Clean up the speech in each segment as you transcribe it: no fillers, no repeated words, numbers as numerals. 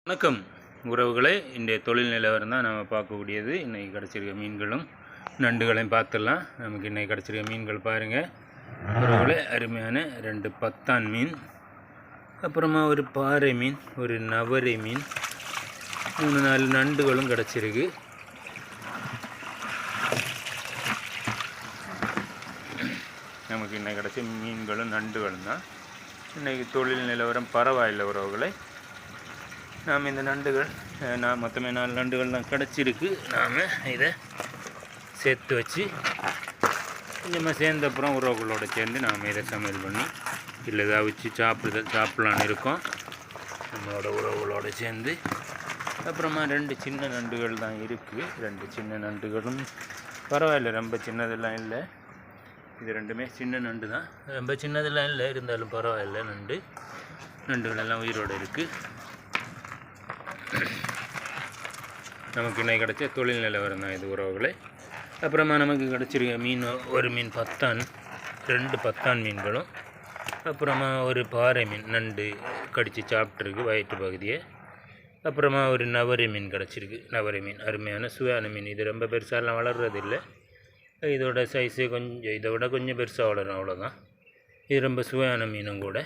வணக்கம் உறவுகளே, இன்றைய தொழில் நிலவரம் தான் நம்ம பார்க்கக்கூடியது. இன்றைக்கி கிடச்சிருக்க மீன்களும் நண்டுகளையும் பார்த்துடலாம். நமக்கு இன்றைக்கி கிடச்சிருக்க மீன்கள் பாருங்கள் உறவுகளே, அருமையான 2 பத்தான் மீன், அப்புறமா ஒரு பாறை மீன், ஒரு நவரை மீன், 3-4 நண்டுகளும் கிடச்சிருக்கு. நமக்கு இன்றைக்கி கிடச்ச மீன்களும் நண்டுகளும் தான். இன்றைக்கி தொழில் நிலவரம் பரவாயில்லை உறவுகளை. நாம் இந்த நண்டுகள் மொத்தமே 4 நண்டுகள் தான் கிடச்சிருக்கு. நாம் இதை சேர்த்து வச்சு கொஞ்சமாக சேர்ந்த அப்புறம் உறவுகளோடு சேர்ந்து நாம் இதை சமையல் பண்ணி இல்லை அவிச்சு சாப்பிடலான்னு இருக்கோம் நம்மளோட உறவுகளோடு சேர்ந்து. அப்புறமா 2 சின்ன நண்டுகள் தான் இருக்குது. 2 சின்ன நண்டுகளும் பரவாயில்லை, ரொம்ப சின்னதெல்லாம் இல்லை. இது ரெண்டுமே சின்ன நண்டு தான், ரொம்ப சின்னதெல்லாம் இல்லை, இருந்தாலும் பரவாயில்லை. நண்டுகள் எல்லாம் உயிரோடு இருக்குது. நமக்கு இன்னைக்கு கிடச்ச தொழில் நிலவரம் தான் இது உறவுகளை. அப்புறமா நமக்கு கிடச்சிருக்க மீன், ஒரு மீன் பத்தான், 2 பத்தான் மீன்களும், அப்புறமா ஒரு பாறை மீன் நண்டு கடித்து சாப்பிட்ருக்கு வயிற்று பகுதியை. அப்புறமா ஒரு நவரை மீன் கிடச்சிருக்கு. நவரை மீன் அருமையான சுவையான மீன். இது ரொம்ப பெருசாலாம் வளர்றது இல்லை, இதோட சைஸு இதை விட கொஞ்சம் பெருசாக வளரும், அவ்வளோதான். இது ரொம்ப சுவையான மீனும் கூட.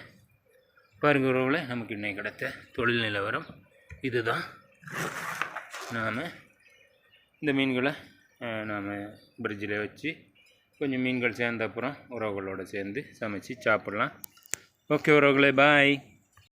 பாருங்கள் உறவுகளை, நமக்கு இன்னைக்கு கிடைத்த தொழில் நிலவரம் இதுதான். நாம் இந்த மீன்களை நாம் ஃப்ரிட்ஜில் வச்சு கொஞ்சம் மீன்கள் சேர்ந்த அப்புறம் உறவுகளோடு சேர்ந்து சமைச்சு சாப்பிட்லாம். ஓகே உறவுகளே, பாய்.